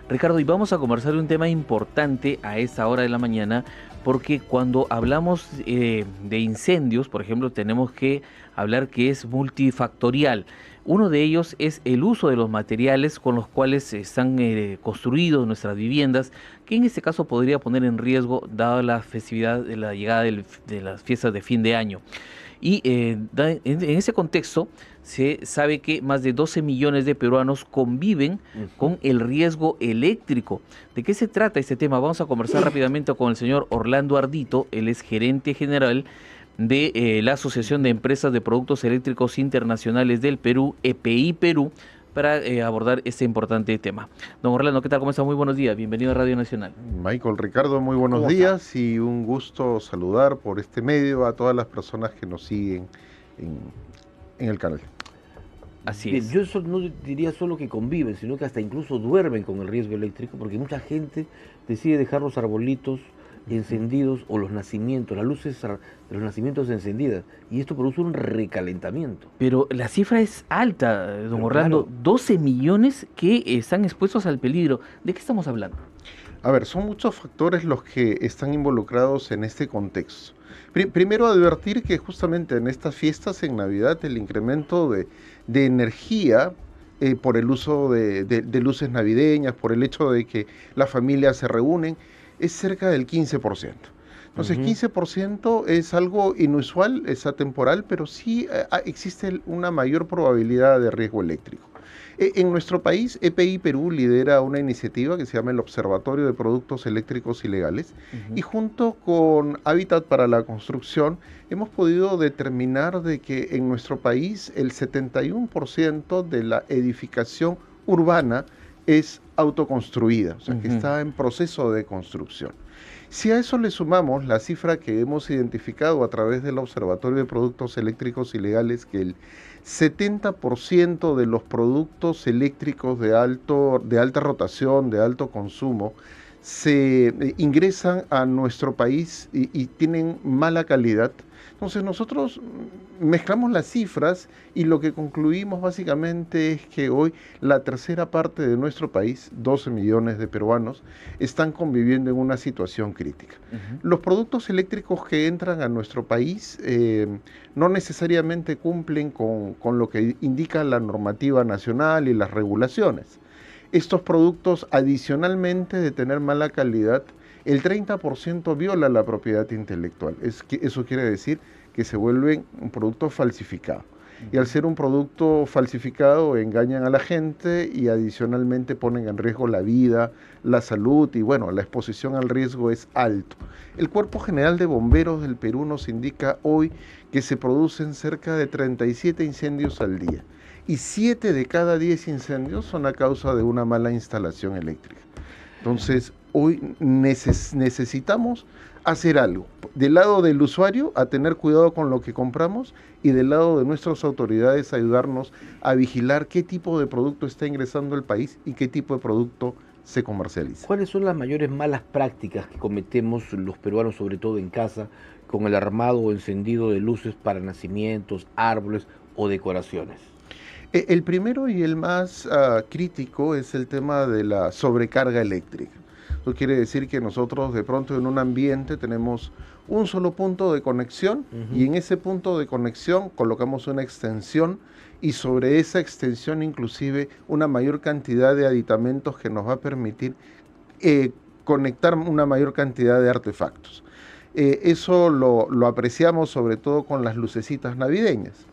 Ricardo, y vamos a conversar de un tema importante a esta hora de la mañana, porque cuando hablamos de incendios, por ejemplo, tenemos que hablar que es multifactorial. Uno de ellos es el uso de los materiales con los cuales están construidos nuestras viviendas, que en este caso podría poner en riesgo, dada la festividad de la llegada de las fiestas de fin de año. Y en ese contexto se sabe que más de 12 millones de peruanos conviven con el riesgo eléctrico. ¿De qué se trata este tema? Vamos a conversar rápidamente con el señor Orlando Ardito. Él es gerente general de la Asociación de Empresas de Productos Eléctricos Internacionales del Perú, EPI Perú, para abordar este importante tema. Don Orlando, ¿qué tal? ¿Cómo está? Muy buenos días. Bienvenido a Radio Nacional. Michael, Ricardo, muy buenos días y un gusto saludar por este medio a todas las personas que nos siguen en el canal. Así es. Yo eso no diría solo que conviven, sino que hasta incluso duermen con el riesgo eléctrico, porque mucha gente decide dejar los arbolitos encendidos o los nacimientos, las luces de los nacimientos encendidas, y esto produce un recalentamiento. Pero la cifra es alta, don Orlando, claro. 12 millones que están expuestos al peligro. ¿De qué estamos hablando? A ver, son muchos factores los que están involucrados en este contexto. Primero advertir que justamente en estas fiestas, en Navidad, el incremento de energía por el uso de luces navideñas, por el hecho de que las familias se reúnen, es cerca del 15%. Entonces, 15% es algo inusual, es atemporal, pero sí existe una mayor probabilidad de riesgo eléctrico. En nuestro país, EPI Perú lidera una iniciativa que se llama el Observatorio de Productos Eléctricos Ilegales y junto con Hábitat para la Construcción hemos podido determinar de que en nuestro país el 71% de la edificación urbana es autoconstruida, o sea, que está en proceso de construcción. Si a eso le sumamos la cifra que hemos identificado a través del Observatorio de Productos Eléctricos Ilegales, que el 70% de los productos eléctricos de alta rotación, de alto consumo, se ingresan a nuestro país y tienen mala calidad. Entonces nosotros mezclamos las cifras y lo que concluimos básicamente es que hoy la tercera parte de nuestro país, 12 millones de peruanos, están conviviendo en una situación crítica. Los productos eléctricos que entran a nuestro país no necesariamente cumplen con lo que indica la normativa nacional y las regulaciones. Estos productos, adicionalmente de tener mala calidad, el 30% viola la propiedad intelectual. Eso quiere decir que se vuelven un producto falsificado. Y al ser un producto falsificado engañan a la gente y adicionalmente ponen en riesgo la vida, la salud y bueno, la exposición al riesgo es alto. El Cuerpo General de Bomberos del Perú nos indica hoy que se producen cerca de 37 incendios al día y 7 de cada 10 incendios son a causa de una mala instalación eléctrica. Entonces, hoy necesitamos hacer algo. Del lado del usuario, a tener cuidado con lo que compramos, y del lado de nuestras autoridades, ayudarnos a vigilar qué tipo de producto está ingresando al país y qué tipo de producto se comercializa. ¿Cuáles son las mayores malas prácticas que cometemos los peruanos, sobre todo en casa, con el armado o encendido de luces para nacimientos, árboles o decoraciones? El primero y el más crítico es el tema de la sobrecarga eléctrica. Eso quiere decir que nosotros de pronto en un ambiente tenemos un solo punto de conexión y en ese punto de conexión colocamos una extensión y sobre esa extensión inclusive una mayor cantidad de aditamentos que nos va a permitir conectar una mayor cantidad de artefactos. Eso lo apreciamos sobre todo con las lucecitas navideñas.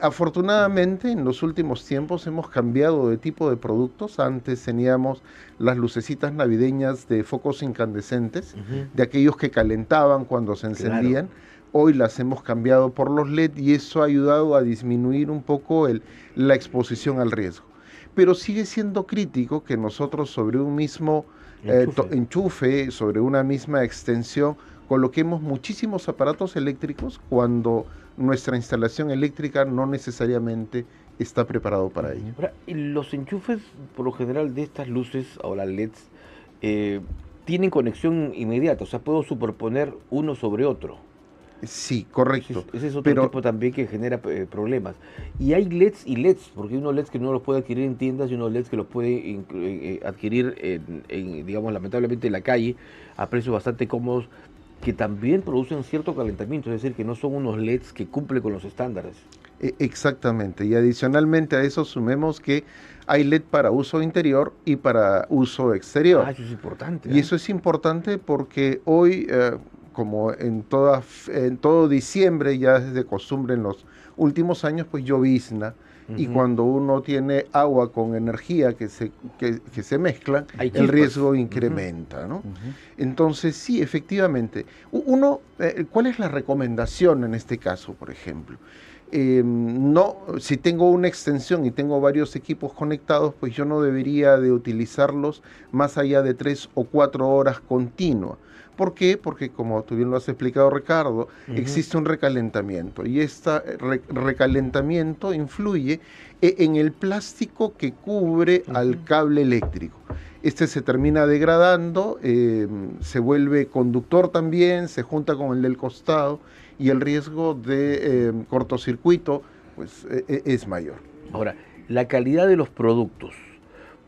Afortunadamente en los últimos tiempos hemos cambiado de tipo de productos. Antes teníamos las lucecitas navideñas de focos incandescentes, de aquellos que calentaban cuando se encendían. Claro. Hoy las hemos cambiado por los LED y eso ha ayudado a disminuir un poco la exposición al riesgo. Pero sigue siendo crítico que nosotros sobre un mismo enchufe, sobre una misma extensión, coloquemos muchísimos aparatos eléctricos cuando nuestra instalación eléctrica no necesariamente está preparado para ello. Ahora, los enchufes, por lo general, de estas luces, ahora LEDs, tienen conexión inmediata, o sea, puedo superponer uno sobre otro. Sí, correcto. Ese es otro tipo también que genera problemas. Y hay LEDs y LEDs, porque hay unos LEDs que no los puede adquirir en tiendas y unos LEDs que los puede adquirir, digamos, lamentablemente en la calle, a precios bastante cómodos, que también producen cierto calentamiento, es decir, que no son unos LEDs que cumplen con los estándares. Exactamente, y adicionalmente a eso sumemos que hay LED para uso interior y para uso exterior. Eso es importante. Y eso es importante porque hoy, como en todo diciembre, ya es de costumbre en los últimos años, pues llovizna. Y cuando uno tiene agua con energía que se mezclan, el riesgo incrementa, ¿no? Entonces, sí, efectivamente. ¿Cuál es la recomendación en este caso, por ejemplo? Si tengo una extensión y tengo varios equipos conectados, pues yo no debería de utilizarlos más allá de 3 o 4 horas continuas. ¿Por qué? Porque, como tú bien lo has explicado, Ricardo, existe un recalentamiento y este recalentamiento influye en el plástico que cubre al cable eléctrico. Este se termina degradando, se vuelve conductor también, se junta con el del costado y el riesgo de cortocircuito pues, es mayor. Ahora, la calidad de los productos,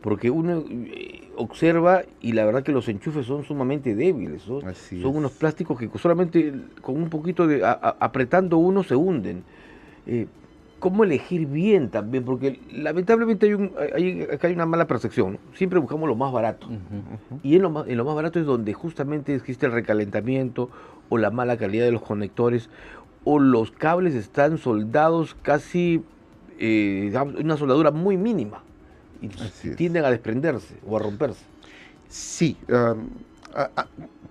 porque uno observa y la verdad que los enchufes son sumamente débiles, ¿no? Son unos plásticos que solamente con un poquito de apretando uno se hunden. ¿Cómo elegir bien también? Porque lamentablemente acá hay una mala percepción, ¿no? Siempre buscamos lo más barato. Y en lo más barato es donde justamente existe el recalentamiento o la mala calidad de los conectores o los cables están soldados casi digamos, una soldadura muy mínima y tienden a desprenderse o a romperse. Sí,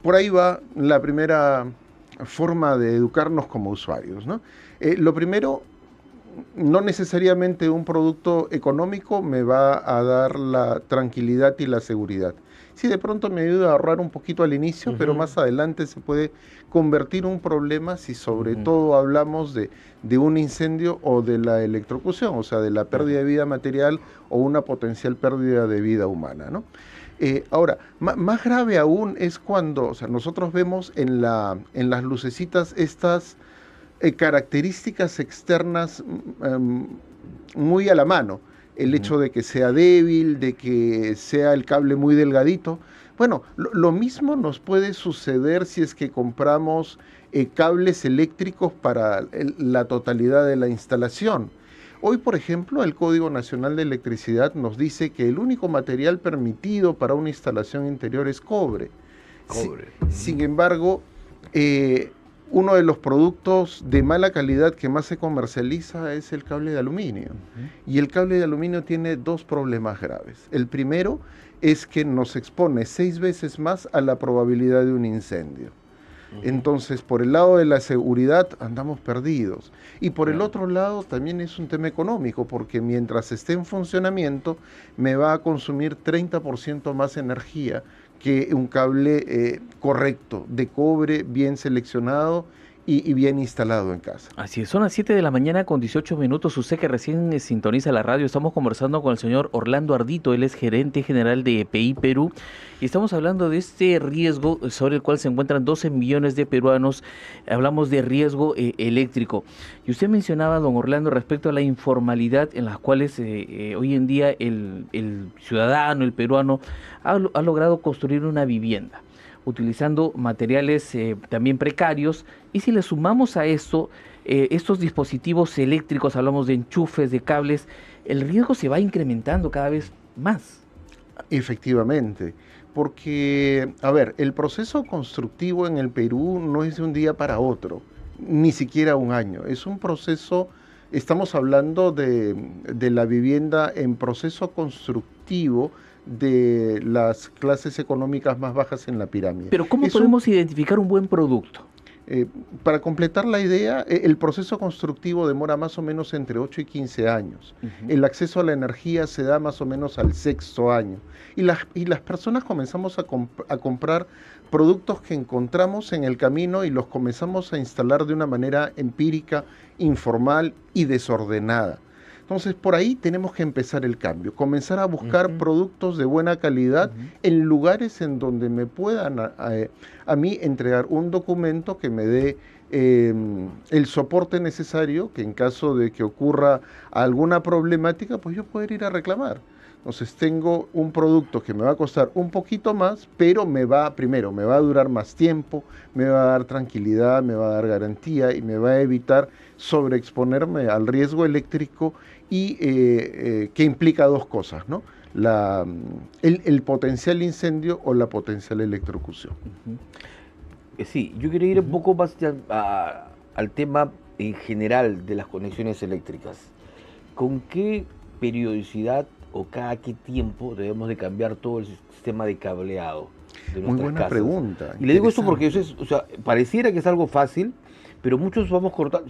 por ahí va la primera forma de educarnos como usuarios, ¿no? Lo primero, no necesariamente un producto económico me va a dar la tranquilidad y la seguridad. Sí, de pronto me ayuda a ahorrar un poquito al inicio, pero más adelante se puede convertir en un problema si sobre todo hablamos de un incendio o de la electrocución, o sea, de la pérdida de vida material o una potencial pérdida de vida humana, ¿no? Ahora, más grave aún es cuando, o sea, nosotros vemos en las lucecitas estas características externas muy a la mano. El hecho de que sea débil, de que sea el cable muy delgadito. Bueno, lo mismo nos puede suceder si es que compramos cables eléctricos para la totalidad de la instalación. Hoy, por ejemplo, el Código Nacional de Electricidad nos dice que el único material permitido para una instalación interior es cobre. Sin embargo, uno de los productos de mala calidad que más se comercializa es el cable de aluminio. Y el cable de aluminio tiene dos problemas graves. El primero es que nos expone 6 veces más a la probabilidad de un incendio. Entonces, por el lado de la seguridad andamos perdidos. Y por el otro lado también es un tema económico, porque mientras esté en funcionamiento me va a consumir 30% más energía que un cable correcto, de cobre, bien seleccionado y bien instalado en casa. Así es, son las 7 de la mañana con 18 minutos. Usted que recién sintoniza la radio, estamos conversando con el señor Orlando Ardito, él es gerente general de EPI Perú, y estamos hablando de este riesgo sobre el cual se encuentran 12 millones de peruanos. Hablamos de riesgo eléctrico. Y usted mencionaba, don Orlando, respecto a la informalidad en las cuales hoy en día el ciudadano, el peruano, ha logrado construir una vivienda utilizando materiales también precarios, y si le sumamos a esto estos dispositivos eléctricos, hablamos de enchufes, de cables, el riesgo se va incrementando cada vez más. Efectivamente, porque, a ver, el proceso constructivo en el Perú no es de un día para otro, ni siquiera un año, es un proceso, estamos hablando de la vivienda en proceso constructivo de las clases económicas más bajas en la pirámide. Pero ¿cómo podemos identificar un buen producto? Para completar la idea, el proceso constructivo demora más o menos entre 8 y 15 años. El acceso a la energía se da más o menos al 6º año. Y las personas comenzamos a comprar productos que encontramos en el camino y los comenzamos a instalar de una manera empírica, informal y desordenada. Entonces, por ahí tenemos que empezar el cambio, comenzar a buscar productos de buena calidad en lugares en donde me puedan a mí entregar un documento que me dé el soporte necesario que en caso de que ocurra alguna problemática, pues yo poder ir a reclamar. Entonces tengo un producto que me va a costar un poquito más, pero primero, me va a durar más tiempo, me va a dar tranquilidad, me va a dar garantía y me va a evitar sobreexponerme al riesgo eléctrico y que implica dos cosas, ¿no? El potencial incendio o la potencial electrocución. Sí, yo quería ir un poco más al tema en general de las conexiones eléctricas. ¿Con qué periodicidad o cada qué tiempo debemos de cambiar todo el sistema de cableado de nuestras Muy buena casas? pregunta. Y le digo esto porque o sea, pareciera que es algo fácil, pero muchos vamos cortando.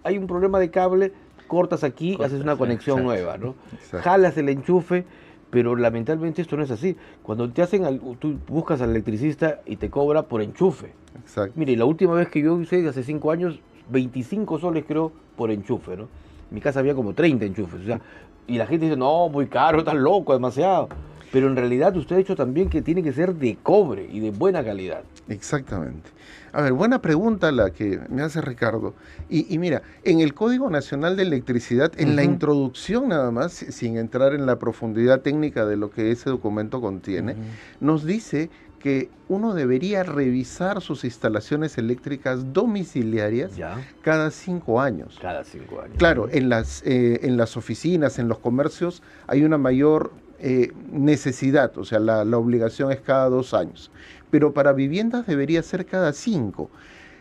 Hay un problema de cable, cortas aquí, haces una conexión nueva, ¿no? Exacto. Jalas el enchufe, pero lamentablemente esto no es así. Cuando tú buscas al electricista y te cobra por enchufe. Exacto. Mire, la última vez que yo usé, hace 5 años, 25 soles creo por enchufe, ¿no? En mi casa había como 30 enchufes, o sea, y la gente dice, no, muy caro, estás loco, demasiado. Pero en realidad usted ha dicho también que tiene que ser de cobre y de buena calidad. Exactamente. A ver, buena pregunta la que me hace Ricardo. Y mira, en el Código Nacional de Electricidad, en la introducción nada más, sin entrar en la profundidad técnica de lo que ese documento contiene, nos dice que uno debería revisar sus instalaciones eléctricas domiciliarias cada 5 años. Cada 5 años. Claro, en las oficinas, en los comercios, hay una mayor necesidad, o sea, la obligación es cada 2 años. Pero para viviendas debería ser cada 5.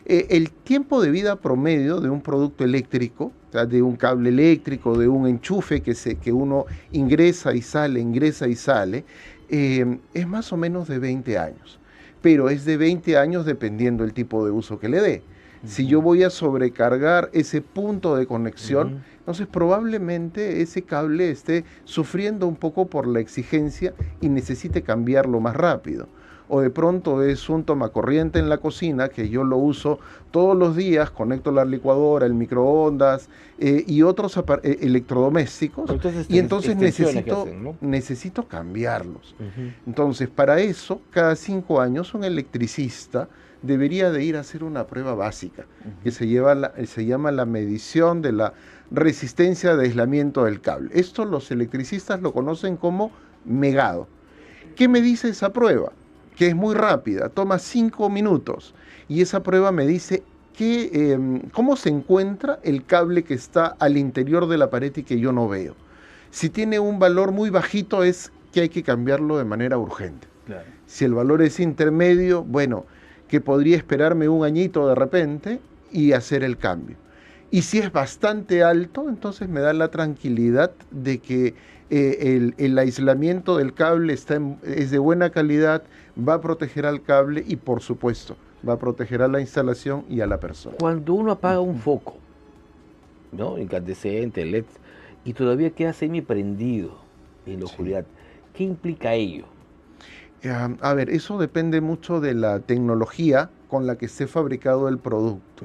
El tiempo de vida promedio de un producto eléctrico, o sea, de un cable eléctrico, de un enchufe que uno ingresa y sale, es más o menos de 20 años. Pero es de 20 años dependiendo del tipo de uso que le dé. Si yo voy a sobrecargar ese punto de conexión, entonces probablemente ese cable esté sufriendo un poco por la exigencia y necesite cambiarlo más rápido. O de pronto es un tomacorriente en la cocina que yo lo uso todos los días, conecto la licuadora, el microondas y otros electrodomésticos, y entonces necesito cambiarlos. Entonces, para eso, cada 5 años un electricista debería de ir a hacer una prueba básica, que se llama la medición de la resistencia de aislamiento del cable. Esto los electricistas lo conocen como megado. ¿Qué me dice esa prueba? Que es muy rápida, toma 5 minutos, y esa prueba me dice cómo se encuentra el cable que está al interior de la pared y que yo no veo. Si tiene un valor muy bajito es que hay que cambiarlo de manera urgente. Claro. Si el valor es intermedio, bueno, que podría esperarme un añito de repente y hacer el cambio. Y si es bastante alto, entonces me da la tranquilidad de que el aislamiento del cable es de buena calidad, va a proteger al cable y, por supuesto, va a proteger a la instalación y a la persona. Cuando uno apaga un foco, ¿no? Incandescente, LED, y todavía queda semi-prendido en la oscuridad, ¿qué implica ello? A ver, eso depende mucho de la tecnología con la que esté fabricado el producto.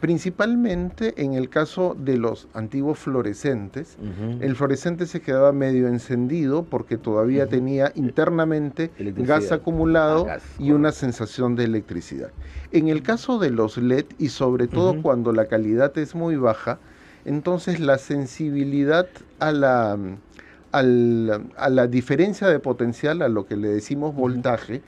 Principalmente en el caso de los antiguos fluorescentes, el fluorescente se quedaba medio encendido porque todavía tenía internamente gas acumulado y una sensación de electricidad. En el caso de los LED, y sobre todo cuando la calidad es muy baja, entonces la sensibilidad a la diferencia de potencial, a lo que le decimos voltaje,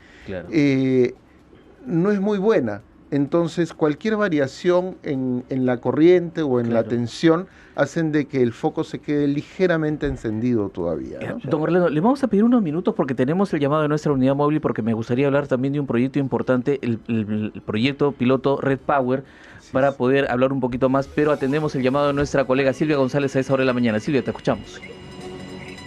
no es muy buena. Entonces cualquier variación en la corriente o en la tensión hacen de que el foco se quede ligeramente encendido todavía, ¿no? Don Orlando, le vamos a pedir unos minutos porque tenemos el llamado de nuestra unidad móvil, porque me gustaría hablar también de un proyecto importante, el proyecto piloto Red Power, para poder hablar un poquito más, pero atendemos el llamado de nuestra colega Silvia González a esa hora de la mañana. Silvia, te escuchamos.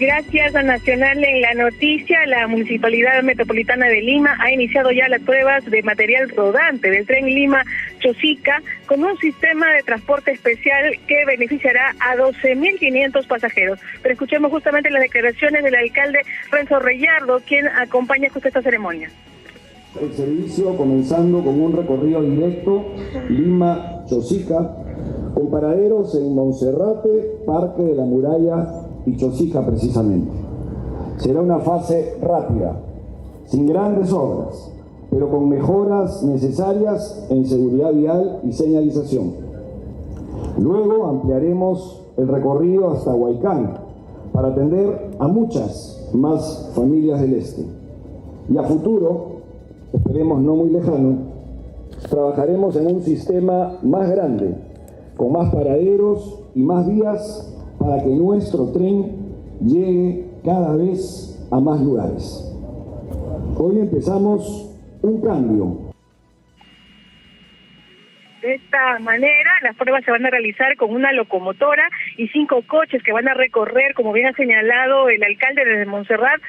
Gracias a Nacional. En la noticia, la Municipalidad Metropolitana de Lima ha iniciado ya las pruebas de material rodante del tren Lima-Chosica con un sistema de transporte especial que beneficiará a 12.500 pasajeros. Pero escuchemos justamente las declaraciones del alcalde Renzo Reyardo, quien acompaña justo esta ceremonia. El servicio comenzando con un recorrido directo Lima-Chosica, con paraderos en Monserrate, Parque de la Muralla y Chosica precisamente. Será una fase rápida, sin grandes obras, pero con mejoras necesarias en seguridad vial y señalización. Luego ampliaremos el recorrido hasta Huaycán para atender a muchas más familias del este. Y a futuro, esperemos no muy lejano, trabajaremos en un sistema más grande, con más paraderos y más vías para que nuestro tren llegue cada vez a más lugares. Hoy empezamos un cambio. De esta manera, las pruebas se van a realizar con una locomotora y 5 coches que van a recorrer, como bien ha señalado el alcalde desde Montserrat,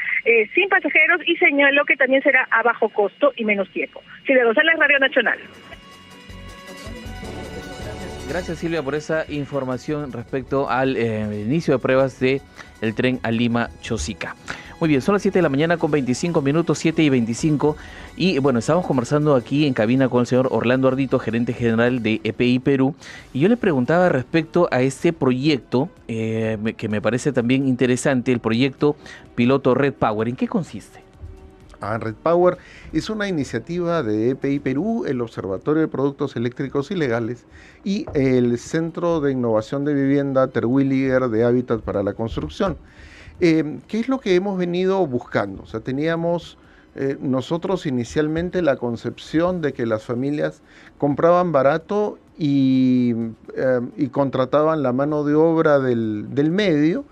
sin pasajeros, y señaló que también será a bajo costo y menos tiempo. Silvia González, Radio Nacional. Gracias, Silvia, por esa información respecto al inicio de pruebas del tren a Lima Chosica. Muy bien, son las 7 de la mañana con 25 minutos, 7:25, y bueno, estamos conversando aquí en cabina con el señor Orlando Ardito, gerente general de EPI Perú, y yo le preguntaba respecto a este proyecto que me parece también interesante, el proyecto piloto Red Power. ¿En qué consiste? Red Power es una iniciativa de EPI Perú, el Observatorio de Productos Eléctricos Ilegales y el Centro de Innovación de Vivienda Terwilliger de Hábitat para la Construcción. ¿Qué es lo que hemos venido buscando? O sea, teníamos nosotros inicialmente la concepción de que las familias compraban barato y contrataban la mano de obra del medio,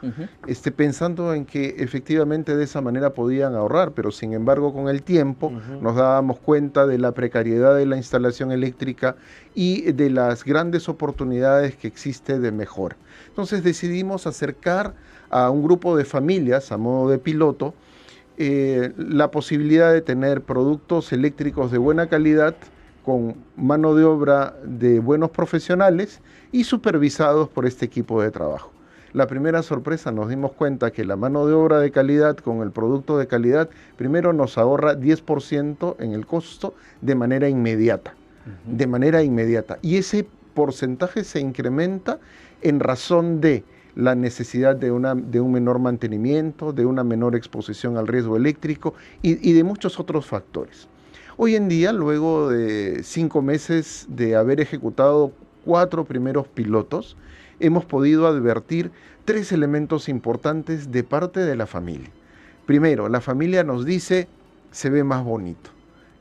pensando en que efectivamente de esa manera podían ahorrar, pero sin embargo con el tiempo nos dábamos cuenta de la precariedad de la instalación eléctrica y de las grandes oportunidades que existe de mejora. Entonces decidimos acercar a un grupo de familias a modo de piloto la posibilidad de tener productos eléctricos de buena calidad con mano de obra de buenos profesionales y supervisados por este equipo de trabajo. La primera sorpresa, nos dimos cuenta que la mano de obra de calidad con el producto de calidad primero nos ahorra 10% en el costo de manera inmediata, y ese porcentaje se incrementa en razón de la necesidad de un menor mantenimiento, de una menor exposición al riesgo eléctrico y de muchos otros factores. Hoy en día, luego de 5 meses de haber ejecutado 4 primeros pilotos, hemos podido advertir 3 elementos importantes de parte de la familia. Primero, la familia nos dice, se ve más bonito.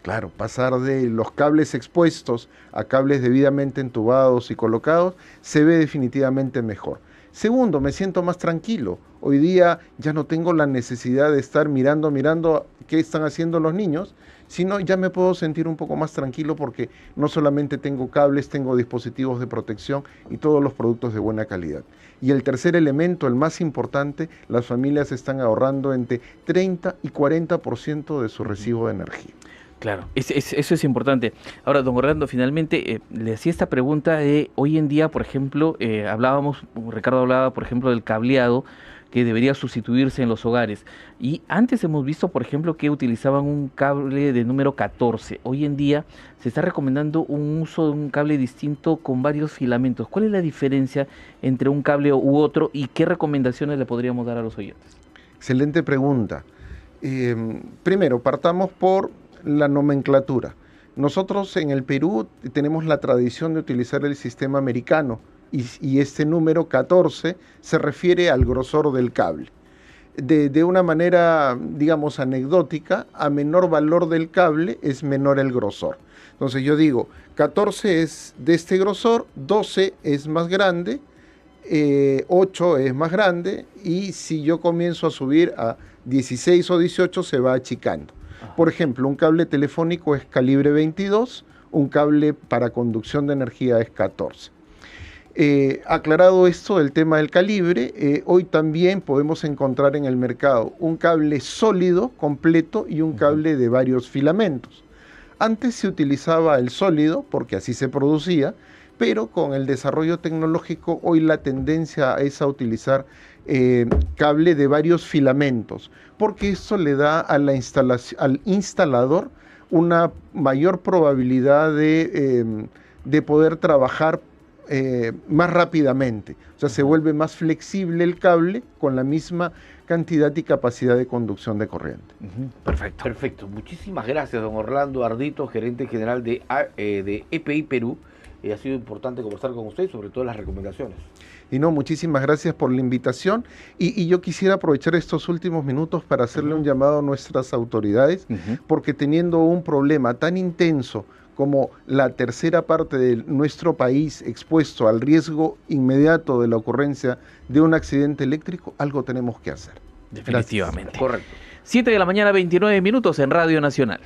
Claro, pasar de los cables expuestos a cables debidamente entubados y colocados, se ve definitivamente mejor. Segundo, me siento más tranquilo. Hoy día ya no tengo la necesidad de estar mirando qué están haciendo los niños, sino ya me puedo sentir un poco más tranquilo porque no solamente tengo cables, tengo dispositivos de protección y todos los productos de buena calidad. Y el tercer elemento, el más importante, las familias están ahorrando entre 30 y 40% de su recibo de energía. Claro, eso es importante. Ahora, don Orlando, finalmente le hacía esta pregunta de hoy en día, por ejemplo, Ricardo hablaba, por ejemplo, del cableado que debería sustituirse en los hogares. Y antes hemos visto, por ejemplo, que utilizaban un cable de número 14. Hoy en día se está recomendando un uso de un cable distinto con varios filamentos. ¿Cuál es la diferencia entre un cable u otro y qué recomendaciones le podríamos dar a los oyentes? Excelente pregunta. Primero, partamos por la nomenclatura. Nosotros en el Perú tenemos la tradición de utilizar el sistema americano y este número 14 se refiere al grosor del cable. De una manera, digamos, anecdótica, a menor valor del cable es menor el grosor. Entonces yo digo, 14 es de este grosor, 12 es más grande, 8 es más grande y si yo comienzo a subir a 16 o 18 se va achicando. Por ejemplo, un cable telefónico es calibre 22, un cable para conducción de energía es 14. Aclarado esto, el tema del calibre, hoy también podemos encontrar en el mercado un cable sólido, completo y un cable de varios filamentos. Antes se utilizaba el sólido porque así se producía, pero con el desarrollo tecnológico hoy la tendencia es a utilizar cable de varios filamentos, porque esto le da a al instalador una mayor probabilidad de poder trabajar más rápidamente. O sea, se vuelve más flexible el cable con la misma cantidad y capacidad de conducción de corriente. Perfecto. Perfecto. Muchísimas gracias, don Orlando Ardito, gerente general de EPI Perú. Ha sido importante conversar con usted sobre todas las recomendaciones. Y no, muchísimas gracias por la invitación. Y yo quisiera aprovechar estos últimos minutos para hacerle un llamado a nuestras autoridades, porque teniendo un problema tan intenso como la tercera parte de nuestro país expuesto al riesgo inmediato de la ocurrencia de un accidente eléctrico, algo tenemos que hacer. Definitivamente. Correcto. 7 de la mañana, 29 minutos en Radio Nacional.